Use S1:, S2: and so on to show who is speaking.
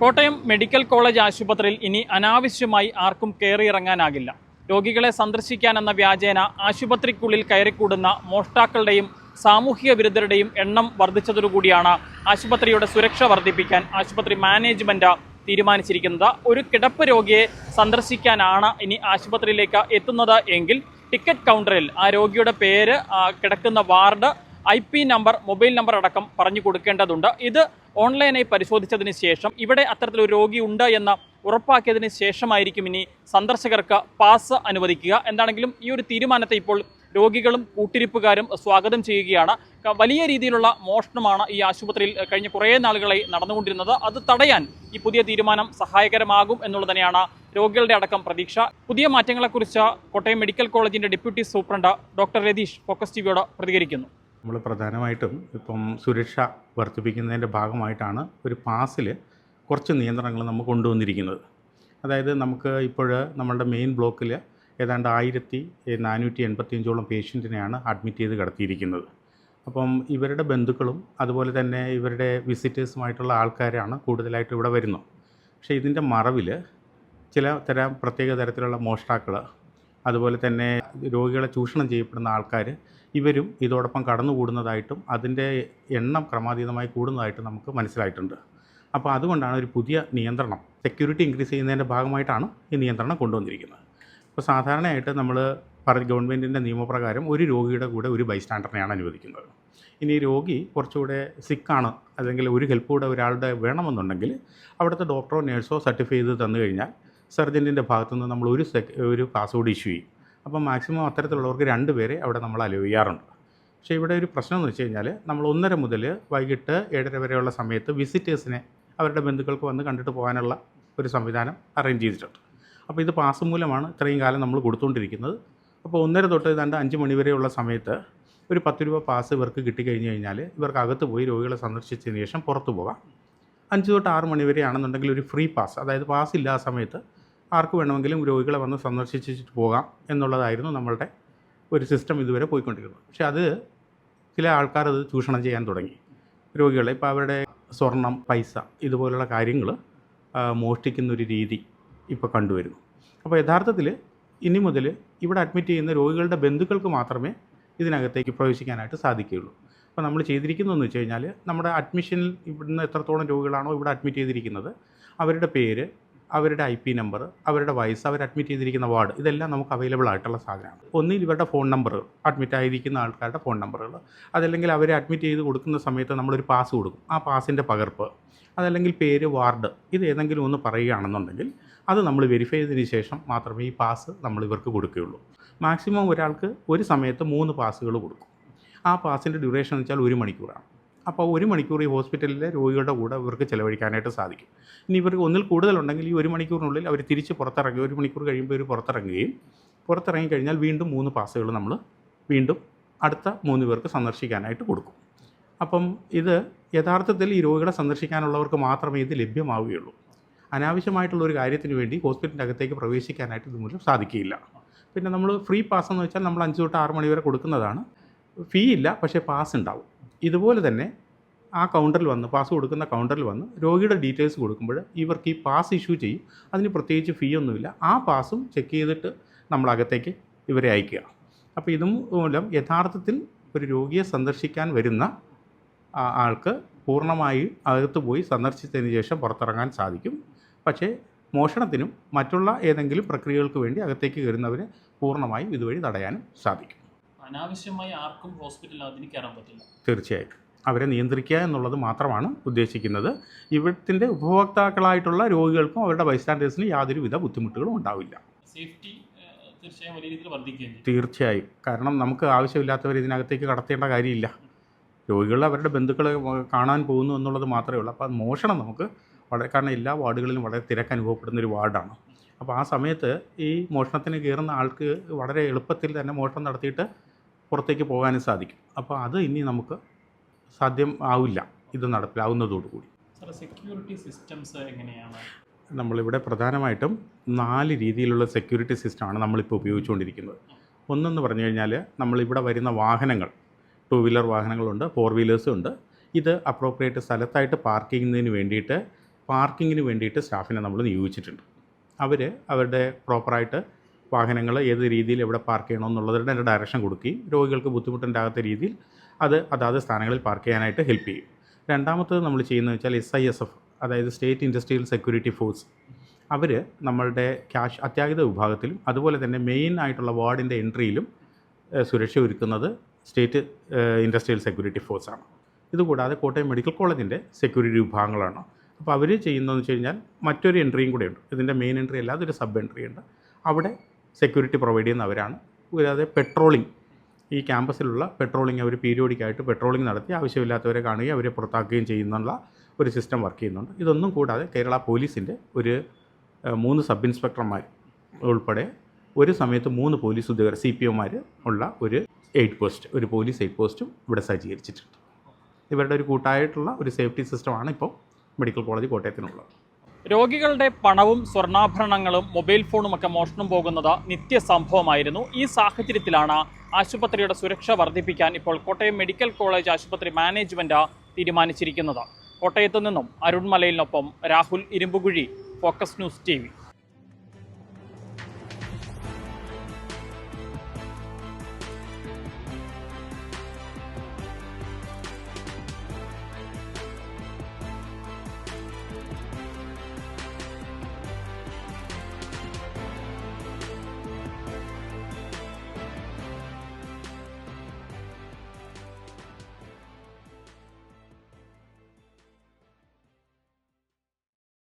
S1: Kottayam medical college ആശുപത്രിയിൽ ഇനി അനാവശ്യമായി ആർക്കും കയറിയിറങ്ങാനാകില്ല. രോഗികളെ സന്ദർശിക്കാനെന്ന വ്യാജേന ആശുപത്രിക്കുള്ളിൽ കയറിക്കൂടുന്ന മോഷ്ടാക്കളുടെയും സാമൂഹിക വിരുദ്ധരുടെയും എണ്ണം വർദ്ധിച്ചതോടുകൂടിയാണ് ആശുപത്രിയുടെ സുരക്ഷ വർദ്ധിപ്പിക്കാൻ ആശുപത്രി മാനേജ്മെന്റ് തീരുമാനിച്ചിരിക്കുന്നത്. ഒരു കിടപ്പ് രോഗിയെ സന്ദർശിക്കാനാണ് ഇനി ആശുപത്രിയിലേക്ക് എത്തുന്നത് എങ്കിൽ ടിക്കറ്റ് കൗണ്ടറിൽ ആ രോഗിയുടെ പേര്, കിടക്കുന്ന ward, IP number, mobile number അടക്കം പറഞ്ഞു കൊടുക്കേണ്ടതുണ്ട്. ഇത് ഓൺലൈനായി പരിശോധിച്ചതിന് ശേഷം ഇവിടെ അത്തരത്തിലൊരു രോഗി ഉണ്ട് എന്ന് ഉറപ്പാക്കിയതിന് ശേഷമായിരിക്കും ഇനി സന്ദർശകർക്ക് പാസ് അനുവദിക്കുക. എന്താണെങ്കിലും ഈ ഒരു തീരുമാനത്തെ ഇപ്പോൾ രോഗികളും കൂട്ടിരിപ്പുകാരും സ്വാഗതം ചെയ്യുകയാണ്. വലിയ രീതിയിലുള്ള മോഷണമാണ് ഈ ആശുപത്രിയിൽ കഴിഞ്ഞ കുറേ നാളുകളായി നടന്നുകൊണ്ടിരുന്നത്. അത് തടയാൻ ഈ പുതിയ തീരുമാനം സഹായകരമാകും എന്നുള്ളത് തന്നെയാണ് രോഗികളുടെ അടക്കം പ്രതീക്ഷ. പുതിയ മാറ്റങ്ങളെക്കുറിച്ച് കോട്ടയം മെഡിക്കൽ കോളേജിന്റെ deputy superintendent doctor Ratheesh focus ടിവിയോട് പ്രതികരിക്കുന്നു.
S2: നമ്മൾ പ്രധാനമായിട്ടും ഇപ്പം സുരക്ഷ വർദ്ധിപ്പിക്കുന്നതിൻ്റെ ഭാഗമായിട്ടാണ് ഒരു പാസിൽ കുറച്ച് നിയന്ത്രണങ്ങൾ നമ്മൾ കൊണ്ടുവന്നിരിക്കുന്നത്. അതായത് നമുക്ക് ഇപ്പോൾ നമ്മളുടെ മെയിൻ ബ്ലോക്കിൽ ഏതാണ്ട് 1485 പേഷ്യൻറ്റിനെയാണ് അഡ്മിറ്റ് ചെയ്ത് കിടത്തിയിരിക്കുന്നത്. അപ്പം ഇവരുടെ ബന്ധുക്കളും അതുപോലെ തന്നെ ഇവരുടെ വിസിറ്റേഴ്സുമായിട്ടുള്ള ആൾക്കാരാണ് കൂടുതലായിട്ട് ഇവിടെ വരുന്നത്. പക്ഷേ ഇതിൻ്റെ മറവിൽ ചില പ്രത്യേക തരത്തിലുള്ള മോഷ്ടാക്കൾ, അതുപോലെ തന്നെ രോഗികളെ ചൂഷണം ചെയ്യപ്പെടുന്ന ആൾക്കാർ, ഇവരും ഇതോടൊപ്പം കടന്നുകൂടുന്നതായിട്ടും അതിൻ്റെ എണ്ണം ക്രമാതീതമായി കൂടുന്നതായിട്ടും നമുക്ക് മനസ്സിലായിട്ടുണ്ട്. അപ്പോൾ അതുകൊണ്ടാണ് ഒരു പുതിയ നിയന്ത്രണം, സെക്യൂരിറ്റി ഇൻക്രീസ് ചെയ്യുന്നതിൻ്റെ ഭാഗമായിട്ടാണ് ഈ നിയന്ത്രണം കൊണ്ടുവന്നിരിക്കുന്നത്. അപ്പോൾ സാധാരണയായിട്ട് നമ്മൾ ഗവൺമെൻറ്റിൻ്റെ നിയമപ്രകാരം ഒരു രോഗിയുടെ കൂടെ ഒരു ബൈസ്റ്റാൻഡറിനെയാണ് അനുവദിക്കുന്നത്. ഇനി രോഗി കുറച്ചുകൂടെ സിക്കാണ്, അല്ലെങ്കിൽ ഒരു ഹെൽപ്പ് കൂടെ ഒരാളുടെ വേണമെന്നുണ്ടെങ്കിൽ അവിടുത്തെ ഡോക്ടറോ നേഴ്സോ സർട്ടിഫൈ ചെയ്ത് തന്നു കഴിഞ്ഞാൽ സർജൻറ്റിൻ്റെ ഭാഗത്തുനിന്ന് നമ്മൾ ഒരു പാസ്വേഡ് ഇഷ്യൂ ചെയ്യും. അപ്പം മാക്സിമം അത്തരത്തിലുള്ളവർക്ക് 2 പേരെ അവിടെ നമ്മൾ അലോ ചെയ്യാറുണ്ട്. പക്ഷേ ഇവിടെ ഒരു പ്രശ്നം എന്ന് വെച്ച് കഴിഞ്ഞാൽ നമ്മൾ 1:30 മുതൽ വൈകിട്ട് 7:30 വരെയുള്ള സമയത്ത് വിസിറ്റേഴ്സിനെ അവരുടെ ബന്ധുക്കൾക്ക് വന്ന് കണ്ടിട്ട് പോകാനുള്ള ഒരു സംവിധാനം അറേഞ്ച് ചെയ്തിട്ടുണ്ട്. അപ്പോൾ ഇത് പാസ് മൂലമാണ് ഇത്രയും കാലം നമ്മൾ കൊടുത്തുകൊണ്ടിരിക്കുന്നത്. അപ്പോൾ 1:30 തൊട്ട് ഏതാണ്ട് 5 മണി വരെയുള്ള സമയത്ത് ഒരു 10 രൂപ പാസ് ഇവർക്ക് കിട്ടിക്കഴിഞ്ഞ് കഴിഞ്ഞാൽ ഇവർക്ക് അകത്ത് പോയി രോഗികളെ സന്ദർശിച്ചതിന് ശേഷം പുറത്തു പോകാം. 5 തൊട്ട് 6 മണി വരെ ആണെന്നുണ്ടെങ്കിൽ ഒരു ഫ്രീ പാസ്, അതായത് പാസ് ഇല്ല ആ സമയത്ത് ആർക്ക് വേണമെങ്കിലും രോഗികളെ വന്ന് സന്ദർശിച്ചിട്ട് പോകാം എന്നുള്ളതായിരുന്നു നമ്മളുടെ ഒരു സിസ്റ്റം ഇതുവരെ പോയിക്കൊണ്ടിരിക്കുന്നത്. പക്ഷേ അത് ചില ആൾക്കാർ അത് ചൂഷണം ചെയ്യാൻ തുടങ്ങി. രോഗികളെ ഇപ്പോൾ അവരുടെ സ്വർണം, പൈസ ഇതുപോലുള്ള കാര്യങ്ങൾ മോഷ്ടിക്കുന്നൊരു രീതി ഇപ്പോൾ കണ്ടുവരുന്നു. അപ്പോൾ യഥാർത്ഥത്തിൽ ഇനി മുതൽ ഇവിടെ അഡ്മിറ്റ് ചെയ്യുന്ന രോഗികളുടെ ബന്ധുക്കൾക്ക് മാത്രമേ ഇതിനകത്തേക്ക് പ്രവേശിക്കാനായിട്ട് സാധിക്കുകയുള്ളൂ. അപ്പോൾ നമ്മൾ ചെയ്തിരിക്കുന്നതെന്ന് വെച്ച് കഴിഞ്ഞാൽ നമ്മുടെ അഡ്മിഷനിൽ ഇവിടുന്ന് എത്രത്തോളം രോഗികളാണോ ഇവിടെ അഡ്മിറ്റ് ചെയ്തിരിക്കുന്നത് അവരുടെ പേര്, അവരുടെ IP നമ്പർ, അവരുടെ വയസ്സ്, അവർ അഡ്മിറ്റ് ചെയ്തിരിക്കുന്ന വാർഡ്, ഇതെല്ലാം നമുക്ക് അവൈലബിൾ ആയിട്ടുള്ള സാധനമാണ്. ഒന്നിൽ ഇവരുടെ ഫോൺ നമ്പർ, അഡ്മിറ്റ് ആയിരിക്കുന്ന ആൾക്കാരുടെ ഫോൺ നമ്പറുകൾ, അതല്ലെങ്കിൽ അവരെ അഡ്മിറ്റ് ചെയ്ത് കൊടുക്കുന്ന സമയത്ത് നമ്മളൊരു പാസ് കൊടുക്കും, ആ പാസിൻ്റെ പകർപ്പ്, അതല്ലെങ്കിൽ പേര്, വാർഡ്, ഇത് ഏതെങ്കിലും ഒന്ന് പറയുകയാണെന്നുണ്ടെങ്കിൽ അത് നമ്മൾ വെരിഫൈ ചെയ്തതിന് ശേഷം മാത്രമേ ഈ പാസ് നമ്മൾ ഇവർക്ക് കൊടുക്കുകയുള്ളൂ. മാക്സിമം ഒരാൾക്ക് ഒരു സമയത്ത് 3 പാസുകൾ കൊടുക്കും. ആ പാസിൻ്റെ ഡ്യൂറേഷൻ എന്ന് വെച്ചാൽ 1 മണിക്കൂറാണ്. അപ്പോൾ 1 മണിക്കൂർ ഈ ഹോസ്പിറ്റലിലെ രോഗികളുടെ കൂടെ ഇവർക്ക് ചിലവഴിക്കാനായിട്ട് സാധിക്കും. ഇനി ഇവർക്ക് ഒന്നിൽ കൂടുതലുണ്ടെങ്കിൽ ഈ 1 മണിക്കൂറിനുള്ളിൽ അവർ തിരിച്ച് പുറത്തിറങ്ങി 1 മണിക്കൂർ കഴിയുമ്പോൾ ഇവർ പുറത്തിറങ്ങി കഴിഞ്ഞാൽ വീണ്ടും 3 പാസുകൾ നമ്മൾ വീണ്ടും അടുത്ത 3 പേർക്ക് സന്ദർശിക്കാനായിട്ട് കൊടുക്കും. അപ്പം ഇത് യഥാർത്ഥത്തിൽ ഈ രോഗികളെ സന്ദർശിക്കാനുള്ളവർക്ക് മാത്രമേ ഇത് ലഭ്യമാവുകയുള്ളൂ. അനാവശ്യമായിട്ടുള്ള ഒരു കാര്യത്തിന് വേണ്ടി ഹോസ്പിറ്റലിൻ്റെ അകത്തേക്ക് പ്രവേശിക്കാനായിട്ട് ഇതുമൂലം സാധിക്കുകയില്ല. പിന്നെ നമ്മൾ ഫ്രീ പാസ് എന്ന് വെച്ചാൽ നമ്മൾ 5 തൊട്ട് 6 മണി വരെ കൊടുക്കുന്നതാണ്. ഫീ ഇല്ല, പക്ഷേ പാസ് ഉണ്ടാവും. ഇതുപോലെ തന്നെ ആ കൗണ്ടറിൽ വന്ന്, പാസ് കൊടുക്കുന്ന കൗണ്ടറിൽ വന്ന് രോഗിയുടെ ഡീറ്റെയിൽസ് കൊടുക്കുമ്പോൾ ഇവർക്ക് ഈ പാസ് ഇഷ്യൂ ചെയ്യും. അതിന് പ്രത്യേകിച്ച് ഫീ ഒന്നുമില്ല. ആ പാസും ചെക്ക് ചെയ്തിട്ട് നമ്മളകത്തേക്ക് ഇവരെ അയക്കുക. അപ്പോൾ ഇതുമൂലം യഥാർത്ഥത്തിൽ ഒരു രോഗിയെ സന്ദർശിക്കാൻ വരുന്ന ആൾക്ക് പൂർണ്ണമായി അകത്ത് പോയി സന്ദർശിച്ചതിന് ശേഷം പുറത്തിറങ്ങാൻ സാധിക്കും. പക്ഷേ മോഷണത്തിനും മറ്റുള്ള ഏതെങ്കിലും പ്രക്രിയകൾക്ക് വേണ്ടി അകത്തേക്ക് കയറുന്നവരെ പൂർണ്ണമായും ഇതുവഴി തടയാനും സാധിക്കും.
S1: അനാവശ്യമായി ആർക്കും ഹോസ്പിറ്റലിൽ അതിന് കയറാൻ പറ്റില്ല.
S2: തീർച്ചയായിട്ടും അവരെ നിയന്ത്രിക്കുക എന്നുള്ളത് മാത്രമാണ് ഉദ്ദേശിക്കുന്നത്. ഇവിടത്തിൻ്റെ ഉപഭോക്താക്കളായിട്ടുള്ള രോഗികൾക്കും അവരുടെ ബൈസ്റ്റാൻഡേഴ്സിനും യാതൊരുവിധ ബുദ്ധിമുട്ടുകളും ഉണ്ടാവില്ല.
S1: സേഫ്റ്റി തീർച്ചയായും വലിയ രീതിയിൽ വർദ്ധിക്കുകയും ചെയ്യും.
S2: തീർച്ചയായും. കാരണം നമുക്ക് ആവശ്യമില്ലാത്തവർ ഇതിനകത്തേക്ക് കടത്തേണ്ട കാര്യമില്ല. രോഗികൾ അവരുടെ ബന്ധുക്കളെ കാണാൻ പോകുന്നു എന്നുള്ളത് മാത്രമേ ഉള്ളൂ. അപ്പോൾ മോഷണം നമുക്ക് കാരണം എല്ലാ വാർഡുകളിലും വളരെ തിരക്ക് അനുഭവപ്പെടുന്നൊരു വാർഡാണ്. അപ്പോൾ ആ സമയത്ത് ഈ മോഷണത്തിന് കയറുന്ന ആൾക്ക് വളരെ എളുപ്പത്തിൽ തന്നെ മോഷണം നടത്തിയിട്ട് പുറത്തേക്ക് പോകാനും സാധിക്കും. അപ്പോൾ അത് ഇനി നമുക്ക് സാധ്യം ആവില്ല ഇത് നടപ്പിലാവുന്നതോടുകൂടി.
S1: സെക്യൂരിറ്റി സിസ്റ്റംസ് എങ്ങനെയാണ്?
S2: നമ്മളിവിടെ പ്രധാനമായിട്ടും 4 രീതിയിലുള്ള സെക്യൂരിറ്റി സിസ്റ്റമാണ് നമ്മളിപ്പോൾ ഉപയോഗിച്ചുകൊണ്ടിരിക്കുന്നത്. ഒന്നെന്ന് പറഞ്ഞു കഴിഞ്ഞാൽ നമ്മളിവിടെ വരുന്ന വാഹനങ്ങൾ, 2 വീലർ വാഹനങ്ങളുണ്ട്, 4 വീലേഴ്സും ഉണ്ട്. ഇത് അപ്രോപ്രിയേറ്റ് സ്ഥലത്തായിട്ട് പാർക്ക് ചെയ്യുന്നതിന് വേണ്ടിയിട്ട് പാർക്കിങ്ങിന് വേണ്ടിയിട്ട് സ്റ്റാഫിനെ നമ്മൾ നിയോഗിച്ചിട്ടുണ്ട്. അവർ അവരുടെ പ്രോപ്പറായിട്ട് വാഹനങ്ങൾ ഏത് രീതിയിൽ എവിടെ പാർക്ക് ചെയ്യണമെന്നുള്ളതിൻ്റെ ഡയറക്ഷൻ കൊടുക്കുകയും രോഗികൾക്ക് ബുദ്ധിമുട്ടുണ്ടാകാത്ത രീതിയിൽ അതാത് സ്ഥാനങ്ങളിൽ പാർക്ക് ചെയ്യാനായിട്ട് ഹെൽപ്പ് ചെയ്യും. രണ്ടാമത്തത് നമ്മൾ ചെയ്യുന്നത് വെച്ചാൽ SISF, അതായത് സ്റ്റേറ്റ് ഇൻഡസ്ട്രിയൽ സെക്യൂരിറ്റി ഫോഴ്സ്. അവർ നമ്മളുടെ ക്യാഷ് അത്യാഹിത വിഭാഗത്തിലും അതുപോലെ തന്നെ മെയിൻ ആയിട്ടുള്ള വാർഡിൻ്റെ എൻട്രിയിലും സുരക്ഷ ഒരുക്കുന്നത് സ്റ്റേറ്റ് ഇൻഡസ്ട്രിയൽ സെക്യൂരിറ്റി ഫോഴ്സാണ്. ഇതുകൂടാതെ കോട്ടയം മെഡിക്കൽ കോളേജിൻ്റെ സെക്യൂരിറ്റി വിഭാഗങ്ങളാണ്. അപ്പോൾ അവർ ചെയ്യുന്നതെന്ന് വെച്ച് കഴിഞ്ഞാൽ മറ്റൊരു എൻട്രിയും കൂടെയുണ്ട്. ഇതിൻ്റെ മെയിൻ എൻട്രി അല്ലാതെ ഒരു സബ് എൻട്രി ഉണ്ട്. അവിടെ സെക്യൂരിറ്റി പ്രൊവൈഡ് ചെയ്യുന്നവരാണ്. കൂടാതെ പെട്രോളിംഗ്, ഈ ക്യാമ്പസിലുള്ള പെട്രോളിംഗ് അവർ പീരിയോഡിക്കായിട്ട് പെട്രോളിംഗ് നടത്തി ആവശ്യമില്ലാത്തവരെ കാണുകയും അവരെ പുറത്താക്കുകയും ചെയ്യുന്നുള്ള ഒരു സിസ്റ്റം വർക്ക് ചെയ്യുന്നുണ്ട്. ഇതൊന്നും കൂടാതെ കേരള പോലീസിൻ്റെ ഒരു 3 സബ് ഇൻസ്പെക്ടർമാർ ഉൾപ്പെടെ ഒരു സമയത്ത് 3 പോലീസ് ഉദ്യോഗസ്ഥർ CPOമാർ ഉള്ള ഒരു പോലീസ് എയ്ഡ് പോസ്റ്റും ഇവിടെ സജ്ജീകരിച്ചിട്ടുണ്ട്. ഇവരുടെ ഒരു കൂട്ടായിട്ടുള്ള ഒരു സേഫ്റ്റി സിസ്റ്റമാണ് ഇപ്പോൾ മെഡിക്കൽ കോളേജ് കോട്ടയത്തിനുള്ളത്.
S1: രോഗികളുടെ പണവും സ്വർണ്ണാഭരണങ്ങളും മൊബൈൽ ഫോണുമൊക്കെ മോഷണം പോകുന്നത് നിത്യസംഭവമായിരുന്നു. ഈ സാഹചര്യത്തിലാണ് ആശുപത്രിയുടെ സുരക്ഷ വർദ്ധിപ്പിക്കാൻ ഇപ്പോൾ കോട്ടയം മെഡിക്കൽ കോളേജ് ആശുപത്രി മാനേജ്മെൻറ്റ് തീരുമാനിച്ചിരിക്കുന്നത്. കോട്ടയത്തു നിന്നും അരുൺ മലയിലിനൊപ്പം Rahul Irumbukuzhi, focus news TV.